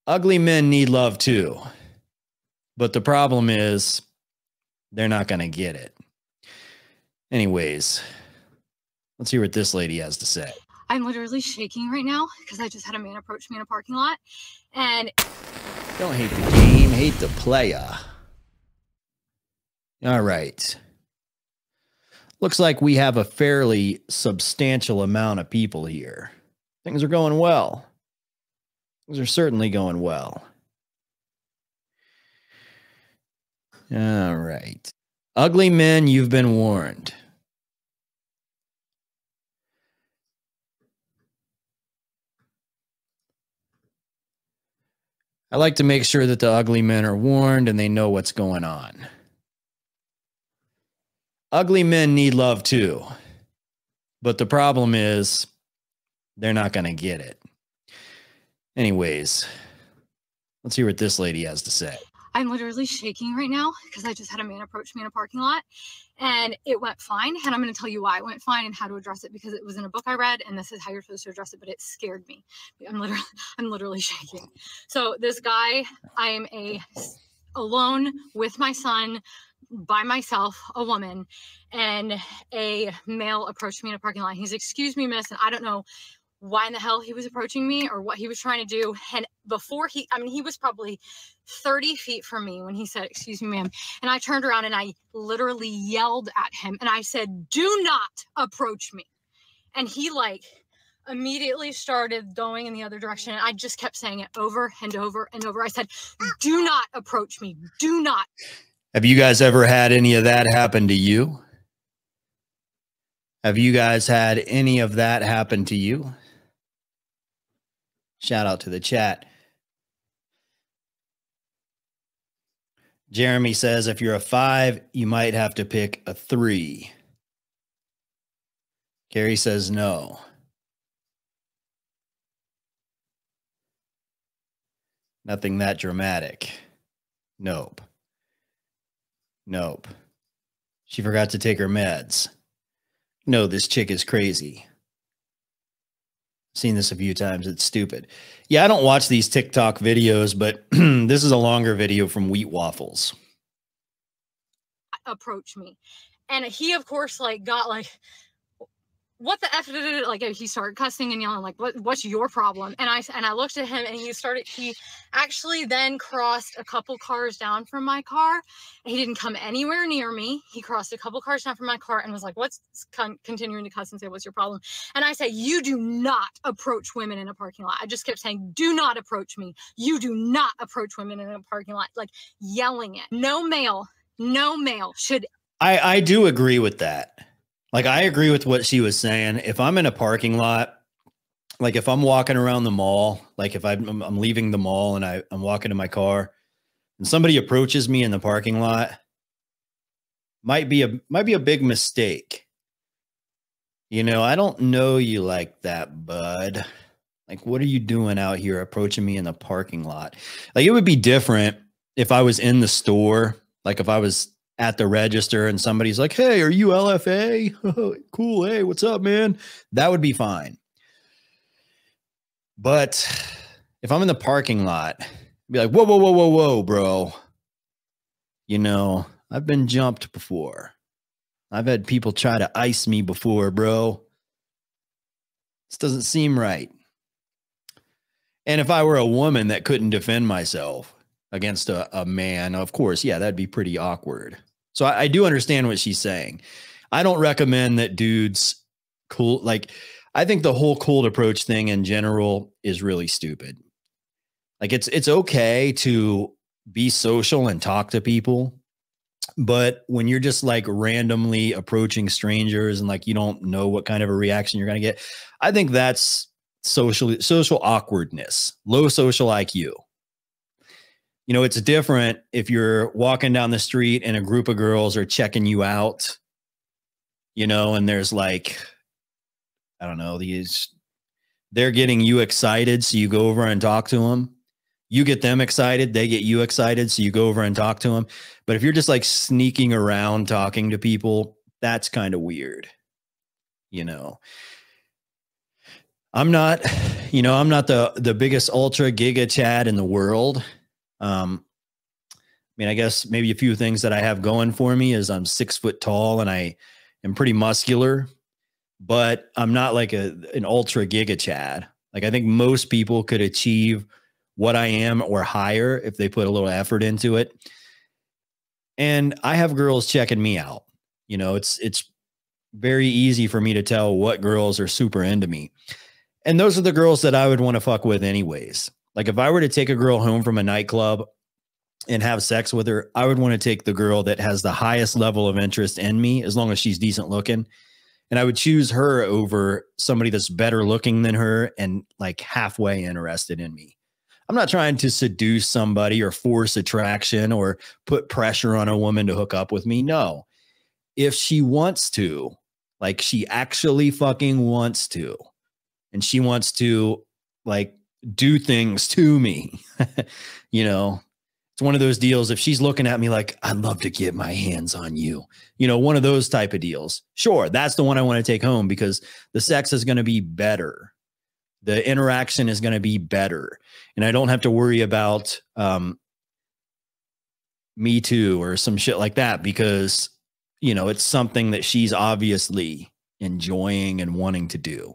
Ugly men need love too. But the problem is they're not going to get it. Anyways, let's hear what this lady has to say. I'm literally shaking right now because I just had a man approach me in a parking lot. And don't hate the game, hate the player. All right. Looks like we have a fairly substantial amount of people here. Things are going well. Things are certainly going well. All right. Ugly men, you've been warned. I like to make sure that the ugly men are warned and they know what's going on. Ugly men need love too. But the problem is they're not going to get it. Anyways, let's hear what this lady has to say. I'm literally shaking right now because I just had a man approach me in a parking lot and it went fine. And I'm going to tell you why it went fine and how to address it, because it was in a book I read and this is how you're supposed to address it, but it scared me. I'm literally shaking. So this guy, I am alone with my son, by myself, a woman, and a male approached me in a parking lot. He's, "Excuse me, miss," and I don't know why in the hell he was approaching me or what he was trying to do. And before he was probably 30 feet from me when he said, "Excuse me, ma'am." And I turned around and I literally yelled at him and I said, "Do not approach me." And he immediately started going in the other direction. And I just kept saying it over and over and over. I said, "Do not approach me. Do not." Have you guys ever had any of that happen to you? Have you guys had any of that happen to you? Shout out to the chat. Jeremy says, if you're a 5, you might have to pick a 3. Carrie says no. Nothing that dramatic. Nope. Nope. She forgot to take her meds. No, this chick is crazy. Seen this a few times. It's stupid. Yeah, I don't watch these TikTok videos, but this is a longer video from Wheat Waffles. Approach me. And he, of course, got what the F did it? He started cussing and yelling, what's your problem? And I looked at him and he actually then crossed a couple cars down from my car. He didn't come anywhere near me. He crossed a couple cars down from my car and was like, what's continuing to cuss and say, "What's your problem?" And I said, "You do not approach women in a parking lot." I just kept saying, "Do not approach me. You do not approach women in a parking lot," yelling it. No male should. I do agree with that. I agree with what she was saying. If I'm in a parking lot, if I'm walking around the mall, if I'm leaving the mall and I'm walking to my car and somebody approaches me in the parking lot, might be a big mistake. I don't know you like that, bud. What are you doing out here approaching me in the parking lot? It would be different if I was in the store, if I was at the register and somebody's like, "Hey, are you LFA? Cool. Hey, what's up, man?" That would be fine. But if I'm in the parking lot, I'd be like, whoa, bro. I've been jumped before. I've had people try to ice me before, bro. This doesn't seem right. And if I were a woman that couldn't defend myself against a man, of course, yeah, that'd be pretty awkward. So I do understand what she's saying. I don't recommend that dudes I think the whole cold approach thing in general is really stupid. It's okay to be social and talk to people, but when you're just randomly approaching strangers and you don't know what kind of a reaction you're going to get, I think that's social awkwardness, low social IQ. It's different if you're walking down the street and a group of girls are checking you out, and there's I don't know, they're getting you excited. So you go over and talk to them. You get them excited. They get you excited. So you go over and talk to them. But if you're just sneaking around talking to people, that's kind of weird. I'm not, I'm not the biggest ultra giga Chad in the world. I mean, I guess maybe a few things that I have going for me is I'm 6 foot tall and I am pretty muscular, but I'm not like an ultra giga Chad. Like I think most people could achieve what I am or higher if they put a little effort into it. And I have girls checking me out. It's very easy for me to tell what girls are super into me. And those are the girls that I would want to fuck with anyways. Like if I were to take a girl home from a nightclub and have sex with her, I would want to take the girl that has the highest level of interest in me, as long as she's decent looking. And I would choose her over somebody that's better looking than her and like halfway interested in me. I'm not trying to seduce somebody or force attraction or put pressure on a woman to hook up with me. No. If she wants to, like she actually fucking wants to, and she wants to like do things to me, it's one of those deals. If she's looking at me like, I'd love to get my hands on you, one of those type of deals. Sure. That's the one I want to take home because the sex is going to be better. The interaction is going to be better. And I don't have to worry about Me Too or some shit like that because, it's something that she's obviously enjoying and wanting to do.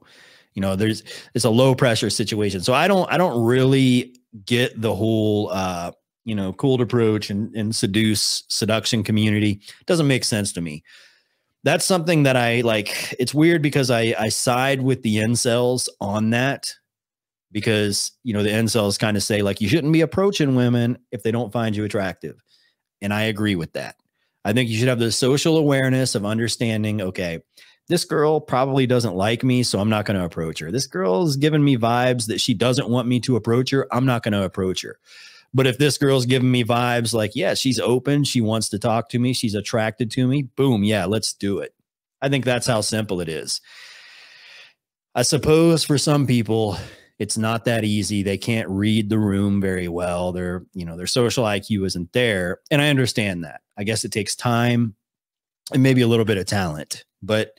It's a low pressure situation. So I don't really get the whole, cold approach and seduction community. It doesn't make sense to me. That's something that I like. It's weird because I side with the incels on that because, the incels kind of say like, you shouldn't be approaching women if they don't find you attractive. And I agree with that. I think you should have the social awareness of understanding, okay, this girl probably doesn't like me, so I'm not going to approach her. This girl is giving me vibes that she doesn't want me to approach her. I'm not going to approach her. But if this girl's giving me vibes like, yeah, she's open, she wants to talk to me, she's attracted to me, boom, yeah, let's do it. I think that's how simple it is. I suppose for some people, it's not that easy. They can't read the room very well. Their social IQ isn't there. And I understand that. I guess it takes time and maybe a little bit of talent, but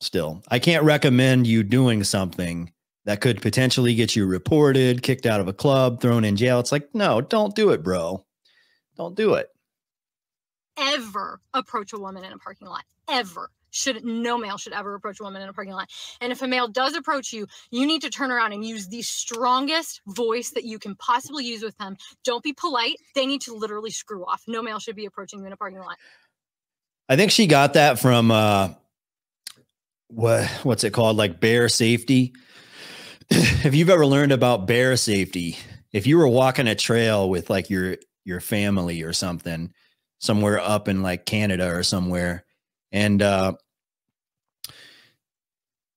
still, I can't recommend you doing something that could potentially get you reported, kicked out of a club, thrown in jail. It's like, no, don't do it, bro. Don't do it. Ever approach a woman in a parking lot. Ever. No male should ever approach a woman in a parking lot. And if a male does approach you, you need to turn around and use the strongest voice that you can possibly use with them. Don't be polite. They need to literally screw off. No male should be approaching you in a parking lot. I think she got that from what's it called? Like bear safety. If you've ever learned about bear safety, if you were walking a trail with like your family or something somewhere up in like Canada or somewhere, and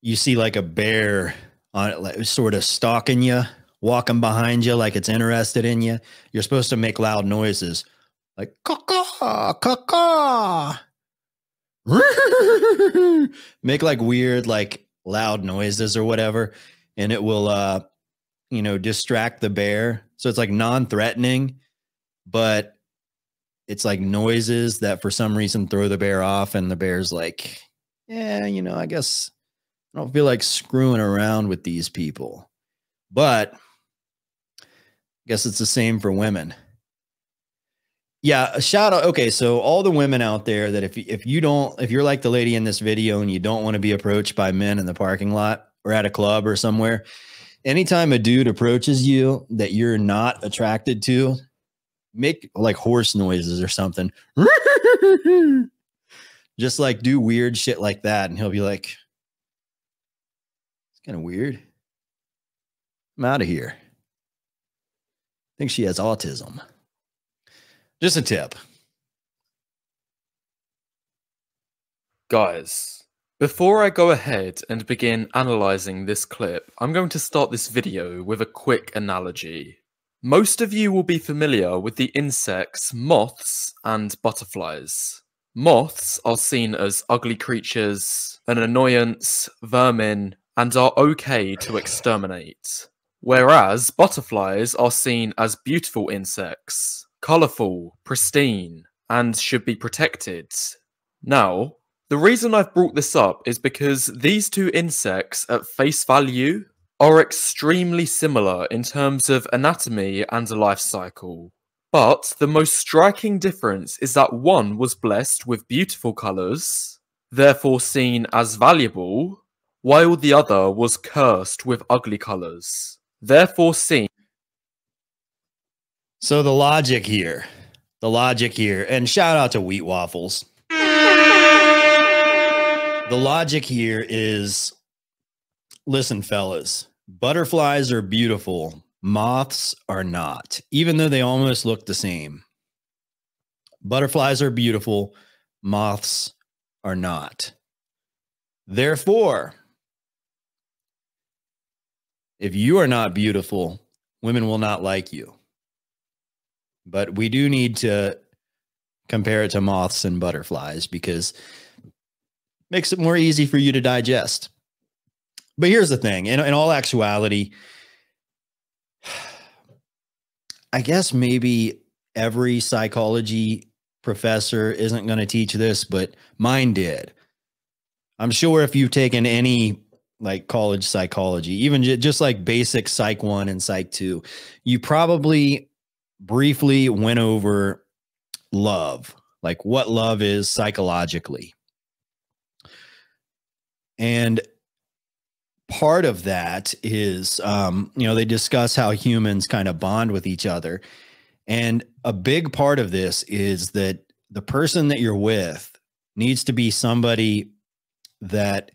you see like a bear on it, like sort of stalking you, walking behind you like it's interested in you, you're supposed to make loud noises like caw caw. Make like weird, like loud noises or whatever, and it will, distract the bear. So it's like non-threatening, but it's like noises that for some reason throw the bear off, and the bear's like, yeah, I guess I don't feel like screwing around with these people. But I guess it's the same for women. Yeah, a shout out. Okay, so all the women out there that if you're like the lady in this video and you don't want to be approached by men in the parking lot or at a club or somewhere, anytime a dude approaches you that you're not attracted to, make like horse noises or something. Just like do weird shit like that, and he'll be like, it's kind of weird. I'm out of here. I think she has autism. Just a tip. Guys, before I go ahead and begin analysing this clip, I'm going to start this video with a quick analogy. Most of you will be familiar with the insects moths and butterflies. Moths are seen as ugly creatures, an annoyance, vermin, and are okay to exterminate. Whereas butterflies are seen as beautiful insects, colourful, pristine, and should be protected. Now, The reason I've brought this up is because these two insects at face value are extremely similar in terms of anatomy and life cycle. But the most striking difference is that one was blessed with beautiful colours, therefore seen as valuable, while the other was cursed with ugly colours, therefore seen. So the logic here, and shout out to Wheat Waffles. The logic here is, listen, fellas, butterflies are beautiful. Moths are not, even though they almost look the same. Butterflies are beautiful. Moths are not. Therefore, if you are not beautiful, women will not like you. But we do need to compare it to moths and butterflies because makes it more easy for you to digest. But here's the thing. In all actuality, I guess maybe every psychology professor isn't going to teach this, but mine did. I'm sure if you've taken any like college psychology, even just like basic Psych 1 and Psych 2, you probably briefly went over love, like what love is psychologically. And part of that is, they discuss how humans kind of bond with each other. And a big part of this is that the person that you're with needs to be somebody that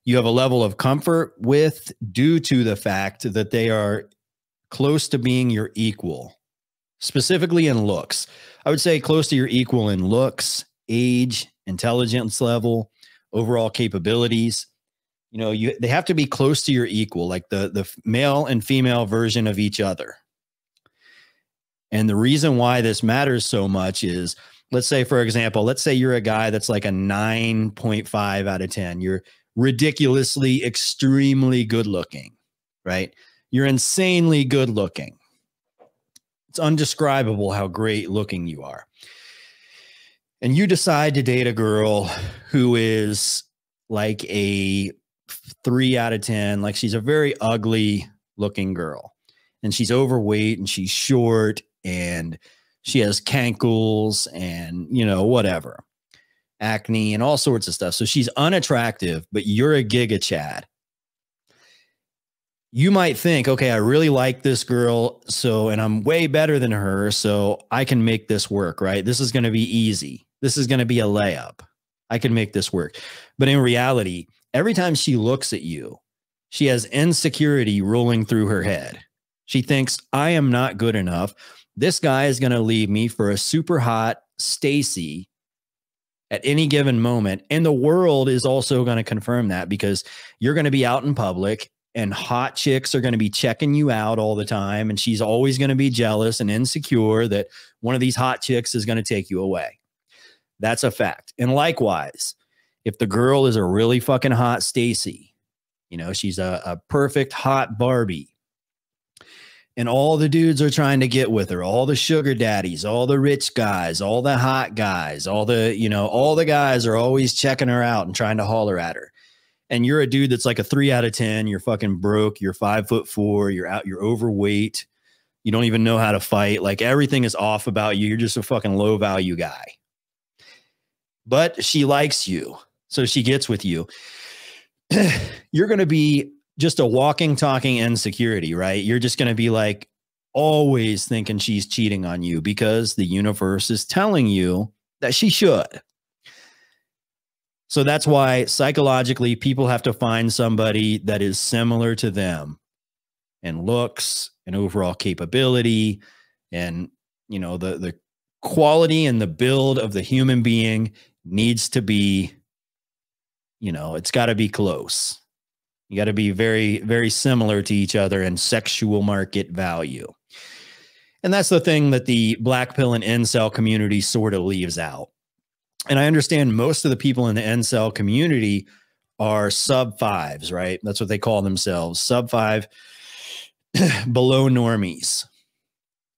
you have a level of comfort with due to the fact that they are close to being your equal, specifically in looks. I would say close to your equal in looks, age, intelligence level, overall capabilities. They have to be close to your equal, like the male and female version of each other. And the reason why this matters so much is, let's say, for example, let's say you're a guy that's like a 9.5 out of 10. You're ridiculously, extremely good looking, right? You're insanely good looking. It's undescribable how great looking you are. And you decide to date a girl who is like a 3 out of 10, like she's a very ugly looking girl, and she's overweight and she's short and she has cankles and whatever, acne and all sorts of stuff. So she's unattractive, but you're a giga chad. You might think, okay, I really like this girl, and I'm way better than her, so I can make this work, right? This is going to be easy. This is going to be a layup. I can make this work. But in reality, every time she looks at you, she has insecurity rolling through her head. She thinks, I am not good enough. This guy is going to leave me for a super hot Stacy at any given moment. And the world is also going to confirm that, because you're going to be out in public and hot chicks are going to be checking you out all the time. And she's always going to be jealous and insecure that one of these hot chicks is going to take you away. That's a fact. And likewise, if the girl is a really fucking hot Stacy, she's a perfect hot Barbie, and all the dudes are trying to get with her, all the sugar daddies, all the rich guys, all the hot guys, all the guys are always checking her out and trying to holler at her. And you're a dude that's like a 3 out of 10. You're fucking broke. You're 5'4". You're overweight. You don't even know how to fight. Like, everything is off about you. You're just a fucking low value guy. But she likes you, so she gets with you. You're going to be just a walking, talking insecurity, right? You're just going to be like always thinking she's cheating on you because the universe is telling you that she should. So that's why psychologically people have to find somebody that is similar to them in looks and overall capability, and the quality and the build of the human being needs to be, it's got to be close. You got to be very, very similar to each other in sexual market value. And that's the thing that the black pill and incel community sort of leaves out. And I understand most of the people in the incel community are sub fives, right? That's what they call themselves, sub 5, below normies.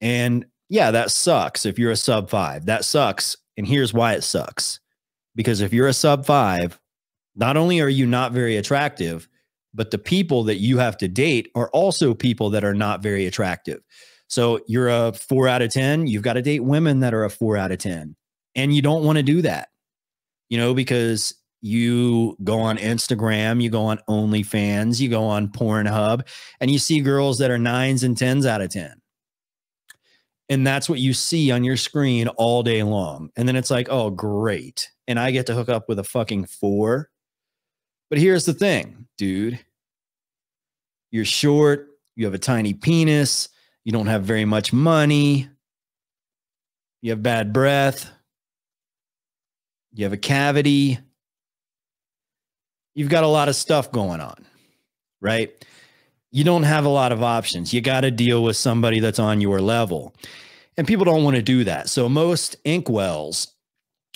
And yeah, that sucks if you're a sub 5. That sucks. And here's why it sucks. Because if you're a sub-5, not only are you not very attractive, but the people that you have to date are also people that are not very attractive. So you're a 4 out of 10. You've got to date women that are a 4 out of 10. And you don't want to do that, because you go on Instagram, you go on OnlyFans, you go on Pornhub, and you see girls that are 9s and 10s out of 10. And that's what you see on your screen all day long. And then it's like, oh, great. And I get to hook up with a fucking 4. But here's the thing, dude. You're short. You have a tiny penis. You don't have very much money. You have bad breath. You have a cavity. You've got a lot of stuff going on, right? You don't have a lot of options. You got to deal with somebody that's on your level. And people don't want to do that. So most inkwells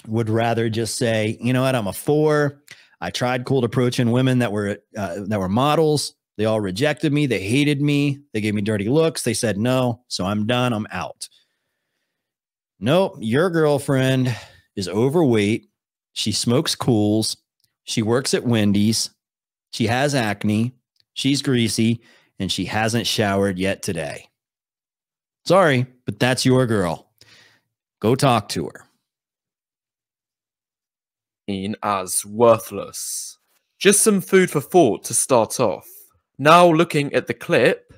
would rather just say, you know what, I'm a 4. I tried cold approaching women that were models. They all rejected me. They hated me. They gave me dirty looks. They said no. So I'm done. I'm out. Nope. Your girlfriend is overweight. She smokes Cools. She works at Wendy's. She has acne. She's greasy. And she hasn't showered yet today. Sorry, but that's your girl. Go talk to her. As worthless. Just some food for thought to start off. Now looking at the clip,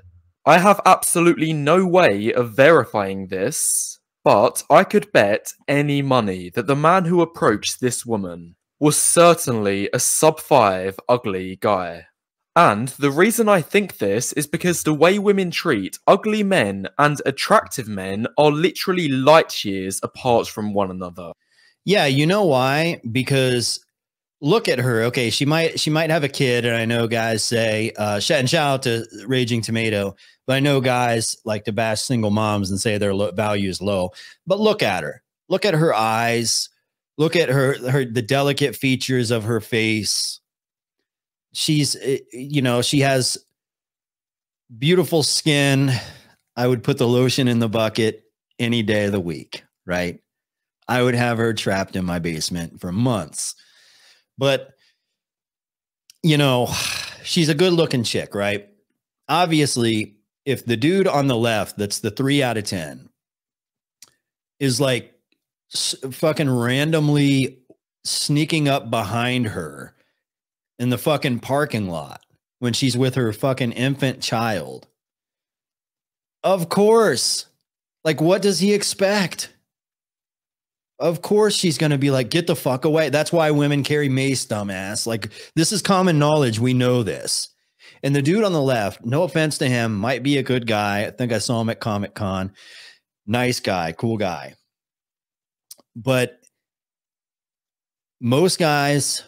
I have absolutely no way of verifying this, but I could bet any money that the man who approached this woman was certainly a sub-5 ugly guy. And the reason I think this is because the way women treat ugly men and attractive men are literally light years apart from one another. Yeah, you know why? Because look at her. Okay, she might have a kid, and I know guys say, and shout out to Raging Tomato, but I know guys like to bash single moms and say their value is low. But look at her. Look at her eyes. Look at the delicate features of her face. She's, she has beautiful skin. I would put the lotion in the bucket any day of the week, right? I would have her trapped in my basement for months. But, she's a good looking chick, right? Obviously, if the dude on the left, that's the 3 out of 10, is like fucking randomly sneaking up behind her in the fucking parking lot when she's with her fucking infant child, of course, like, what does he expect? Of course she's going to be like, get the fuck away. That's why women carry mace, dumbass. Like, this is common knowledge. We know this. And the dude on the left, no offense to him, might be a good guy. I think I saw him at Comic-Con. Nice guy, cool guy. But most guys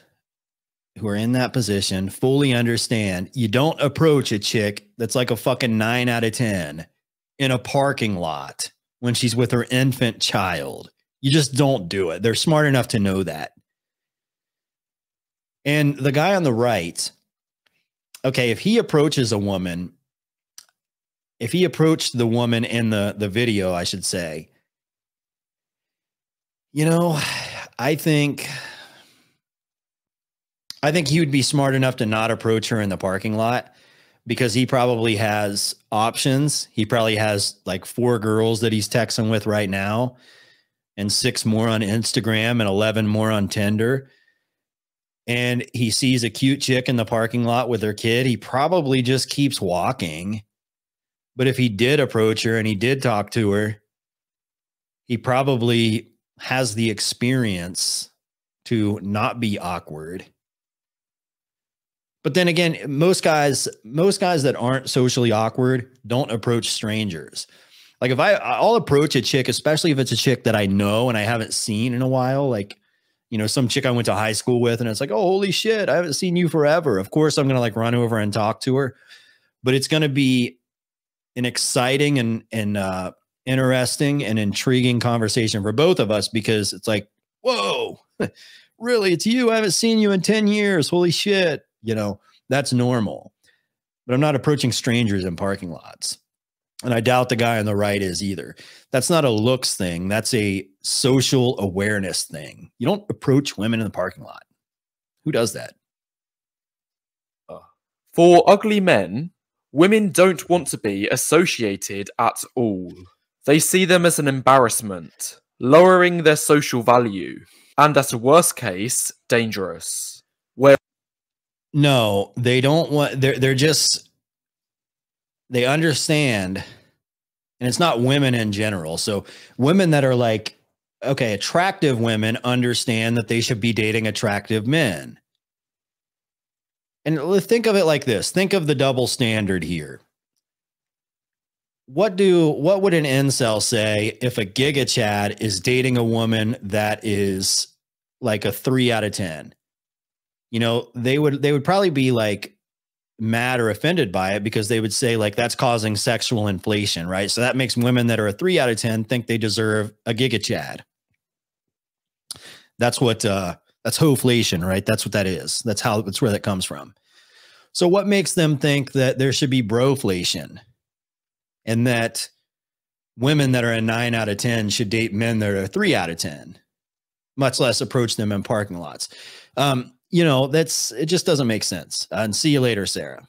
who are in that position fully understand you don't approach a chick that's like a fucking 9 out of 10 in a parking lot when she's with her infant child. You just don't do it. They're smart enough to know that. And the guy on the right, okay, if he approaches a woman, if he approached the woman in the video, I should say, I think he would be smart enough to not approach her in the parking lot because he probably has options. He probably has like 4 girls that he's texting with right now and 6 more on Instagram and 11 more on Tinder. And he sees a cute chick in the parking lot with her kid. He probably just keeps walking. But if he did approach her and he did talk to her, he probably has the experience to not be awkward. But then again, most guys that aren't socially awkward don't approach strangers. Like if I'll approach a chick, especially if it's a chick that I know and I haven't seen in a while, like, some chick I went to high school with, and it's like, oh, holy shit, I haven't seen you forever. Of course, I'm going to like run over and talk to her, but it's going to be an exciting and interesting and intriguing conversation for both of us, because it's like, whoa, really? It's you? I haven't seen you in 10 years. Holy shit. That's normal. But I'm not approaching strangers in parking lots. And I doubt the guy on the right is either. That's not a looks thing. That's a social awareness thing. You don't approach women in the parking lot. Who does that? For ugly men, women don't want to be associated at all. They see them as an embarrassment, lowering their social value, and at a worst case, dangerous. No, they don't want, they're just, they understand, and it's not women in general. So women that are like, okay, attractive women understand that they should be dating attractive men. And think of it like this. Think of the double standard here. What would an incel say if a Giga Chad is dating a woman that is like a 3 out of 10? You know, they would probably be like mad or offended by it, because they would say like that's causing sexual inflation, right? So that makes women that are a 3 out of 10 think they deserve a Giga Chad. That's what that's hoflation, right? That's what that is. That's where that comes from. So what makes them think that there should be broflation, and that women that are a 9 out of 10 should date men that are a 3 out of 10, much less approach them in parking lots? You know, it just doesn't make sense. And see you later, Sarah.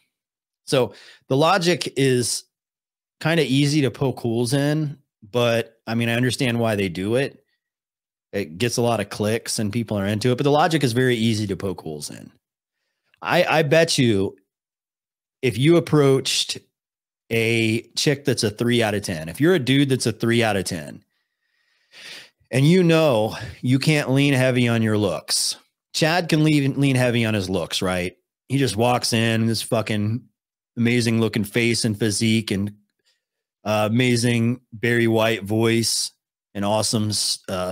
So the logic is kind of easy to poke holes in, but I mean, I understand why they do it. It gets a lot of clicks and people are into it, but the logic is very easy to poke holes in. I bet you if you approached a chick that's a 3 out of 10, if you're a dude that's a 3 out of 10, and you know you can't lean heavy on your looks. Chad can lean heavy on his looks, right? He just walks in this fucking amazing looking face and physique and amazing Barry White voice and awesome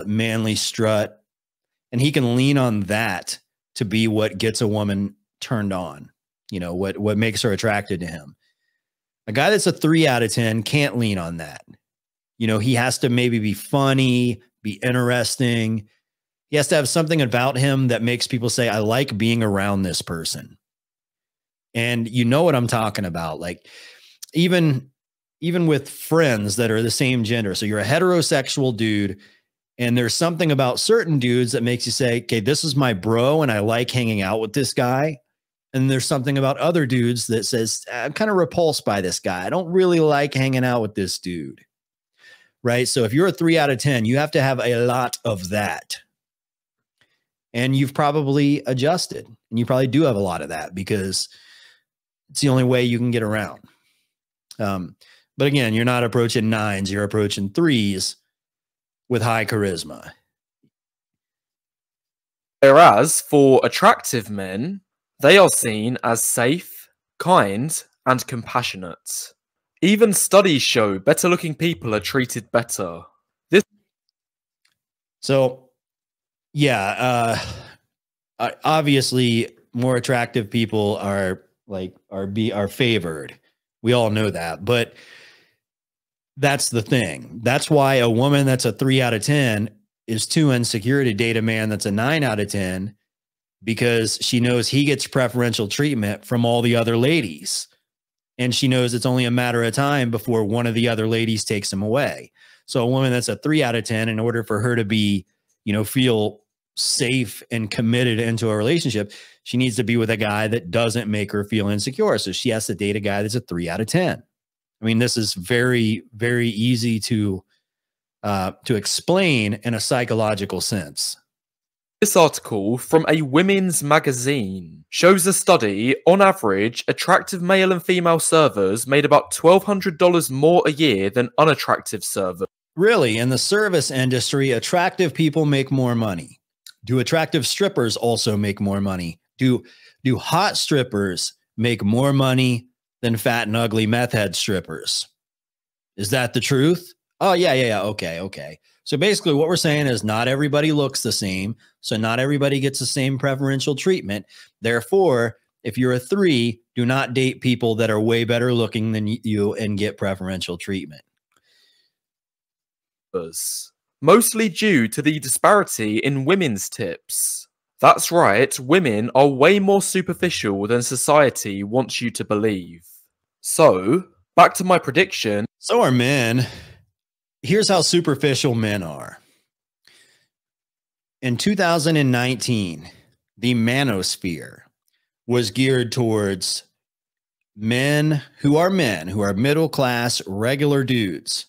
manly strut. And he can lean on that to be what gets a woman turned on, you know, what makes her attracted to him. A guy that's a 3 out of 10 can't lean on that. You know, he has to maybe be funny, be interesting. He has to have something about him that makes people say, I like being around this person. And you know what I'm talking about. Like even with friends that are the same gender. So you're a heterosexual dude, and there's something about certain dudes that makes you say, okay, this is my bro and I like hanging out with this guy. And there's something about other dudes that says, I'm kind of repulsed by this guy. I don't really like hanging out with this dude. Right? So if you're a 3 out of 10, you have to have a lot of that. And you've probably adjusted, and you probably do have a lot of that because it's the only way you can get around. But again, you're not approaching 9s, you're approaching 3s with high charisma. Whereas for attractive men, they are seen as safe, kind, and compassionate. Even studies show better looking people are treated better. Yeah, obviously more attractive people are favored. We all know that, but that's the thing. That's why a woman that's a 3 out of 10 is too insecure to date a man that's a 9 out of 10, because she knows he gets preferential treatment from all the other ladies. And she knows it's only a matter of time before one of the other ladies takes him away. So a woman that's a 3 out of 10, in order for her to be, you know, feel safe and committed into a relationship, she needs to be with a guy that doesn't make her feel insecure. So she has to date a guy that's a 3 out of 10. I mean, this is very, very easy to explain in a psychological sense. This article from a women's magazine shows a study. On average, attractive male and female servers made about $1,200 more a year than unattractive servers. Really, in the service industry, attractive people make more money. Do attractive strippers also make more money? Do hot strippers make more money than fat and ugly meth head strippers? Is that the truth? Oh, yeah. Okay. So basically what we're saying is not everybody looks the same. So not everybody gets the same preferential treatment. Therefore, if you're a 3, do not date people that are way better looking than you and get preferential treatment. Mostly due to the disparity in women's tips. That's right, women are way more superficial than society wants you to believe. So, back to my prediction. So are men. Here's how superficial men are. In 2019, the manosphere was geared towards men who are middle class, regular dudes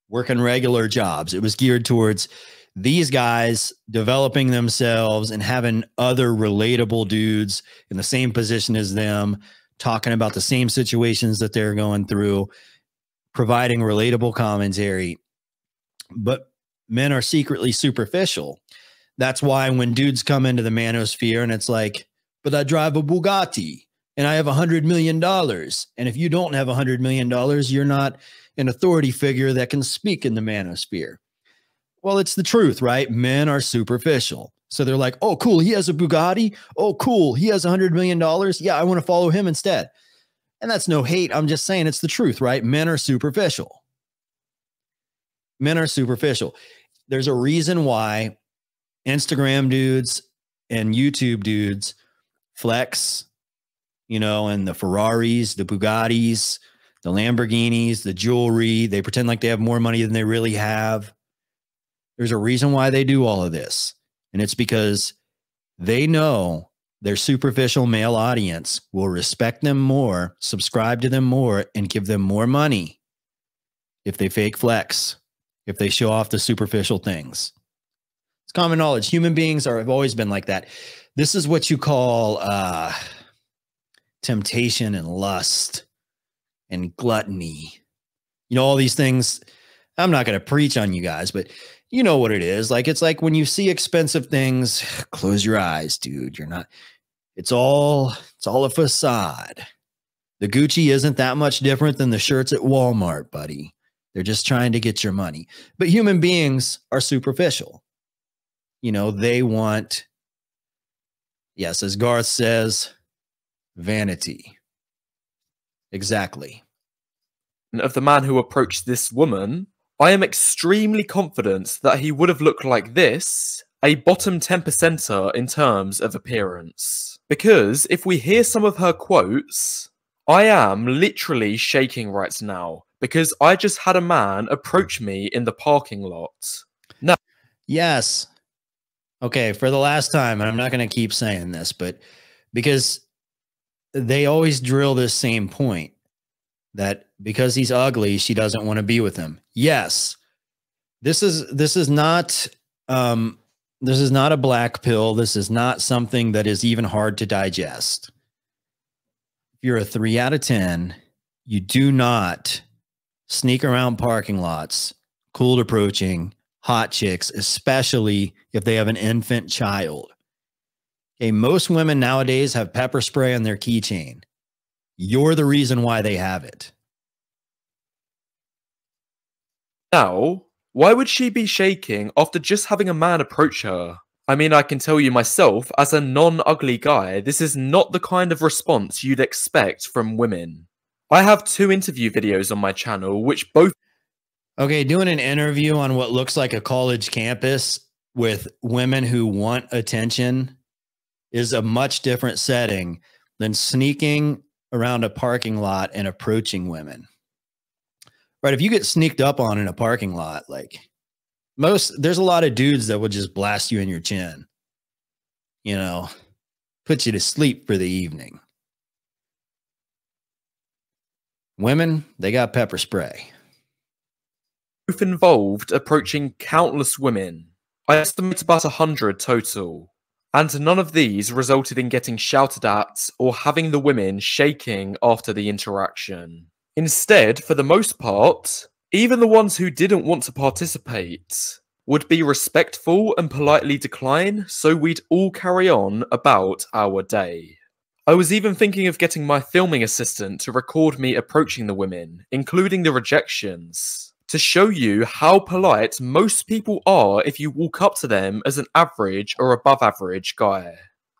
working regular jobs. It was geared towards these guys developing themselves and having other relatable dudes in the same position as them, talking about the same situations that they're going through, providing relatable commentary. But men are secretly superficial. That's why when dudes come into the manosphere and it's like, but I drive a Bugatti and I have $100 million. And if you don't have $100 million, you're not an authority figure that can speak in the manosphere. Well, it's the truth, right? Men are superficial. So they're like, oh, cool, he has a Bugatti. Oh, cool, he has $100 million. Yeah, I want to follow him instead. And that's no hate. I'm just saying it's the truth, right? Men are superficial. Men are superficial. There's a reason why Instagram dudes and YouTube dudes flex, and the Ferraris, the Bugattis, the Lamborghinis, the jewelry. They pretend like they have more money than they really have. There's a reason why they do all of this. And it's because they know their superficial male audience will respect them more, subscribe to them more, and give them more money if they fake flex, if they show off the superficial things. It's common knowledge. Human beings have always been like that. This is what you call temptation and lust and gluttony. All these things. I'm not going to preach on you guys, but you know what it is. It's like when you see expensive things, close your eyes, dude. You're not, it's all a facade. The Gucci isn't that much different than the shirts at Walmart, buddy. They're just trying to get your money. But human beings are superficial. They want, yes, as Garth says, vanity. Exactly. Of the man who approached this woman, I am extremely confident that he would have looked like this, a bottom 10%er in terms of appearance. Because if we hear some of her quotes, I am literally shaking right now because I just had a man approach me in the parking lot. Now, yes. Okay, for the last time, and I'm not going to keep saying this, but because they always drill this same point that because he's ugly, she doesn't want to be with him. Yes, this is not a black pill. This is not something that is even hard to digest. If you're a 3 out of 10, you do not sneak around parking lots, cold approaching hot chicks, especially if they have an infant child. Okay, most women nowadays have pepper spray on their keychain. You're the reason why they have it. Now, why would she be shaking after just having a man approach her? I mean, I can tell you myself, as a non-ugly guy, this is not the kind of response you'd expect from women. I have 2 interview videos on my channel, which both... Okay, doing an interview on what looks like a college campus with women who want attention is a much different setting than sneaking around a parking lot and approaching women. Right? If you get sneaked up on in a parking lot, there's a lot of dudes that will just blast you in your chin, put you to sleep for the evening. Women, they got pepper spray. Both involved approaching countless women. I estimate about 100 total. And none of these resulted in getting shouted at or having the women shaking after the interaction. Instead, for the most part, even the ones who didn't want to participate would be respectful and politely decline, so we'd all carry on about our day. I was even thinking of getting my filming assistant to record me approaching the women, including the rejections, to show you how polite most people are if you walk up to them as an average or above average guy.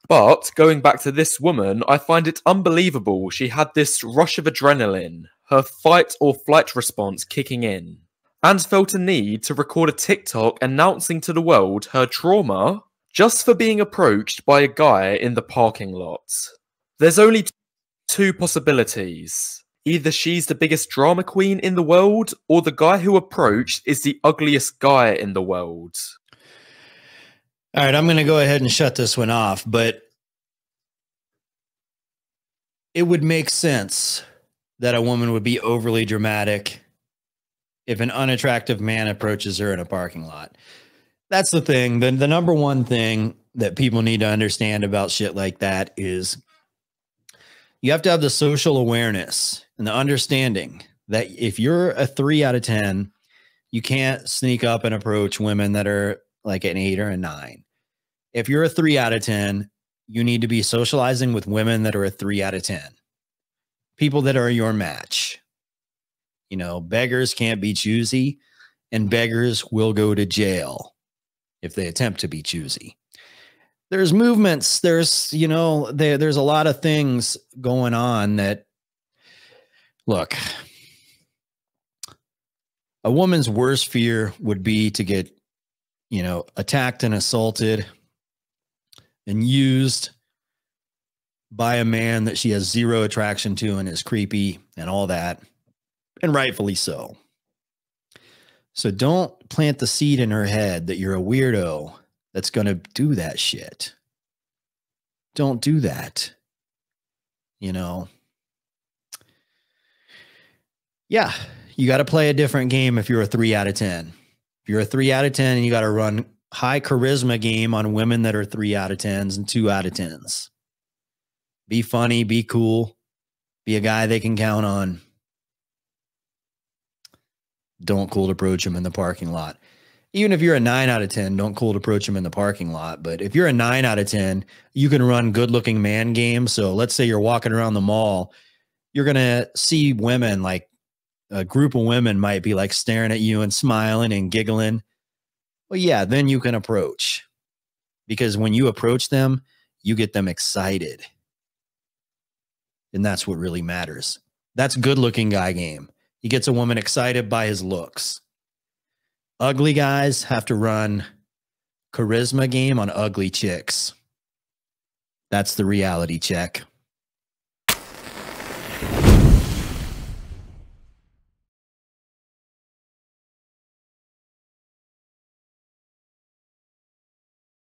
But going back to this woman, I find it unbelievable she had this rush of adrenaline, her fight or flight response kicking in, and felt a need to record a TikTok announcing to the world her trauma just for being approached by a guy in the parking lot. There's only 2 possibilities. Either she's the biggest drama queen in the world, or the guy who approached is the ugliest guy in the world. All right, I'm going to go ahead and shut this one off, but it would make sense that a woman would be overly dramatic if an unattractive man approaches her in a parking lot. That's the thing. The number one thing that people need to understand about shit like that is you have to have the social awareness and the understanding that if you're a 3 out of 10, you can't sneak up and approach women that are like an 8 or a 9. If you're a 3 out of 10, you need to be socializing with women that are a 3 out of 10. People that are your match. You know, beggars can't be choosy, and beggars will go to jail if they attempt to be choosy. There's movements. There's, you know, there's a lot of things going on that, look, a woman's worst fear would be to get, you know, attacked and assaulted and used by a man that she has zero attraction to and is creepy and all that, and rightfully so. So don't plant the seed in her head that you're a weirdo that's going to do that shit. Don't do that. You know? Yeah, you got to play a different game if you're a 3 out of 10. If you're a 3 out of 10 and you got to run high charisma game on women that are 3 out of 10s and 2 out of 10s. Be funny, be cool, be a guy they can count on. Don't cold approach them in the parking lot. Even if you're a 9 out of 10, don't cold approach them in the parking lot. But if you're a 9 out of 10, you can run good looking man games. So let's say you're walking around the mall, you're going to see women, like a group of women might be like staring at you and smiling and giggling. Well, yeah, then you can approach, because when you approach them, you get them excited. And that's what really matters. That's good looking guy game. He gets a woman excited by his looks. Ugly guys have to run charisma game on ugly chicks. That's the reality check.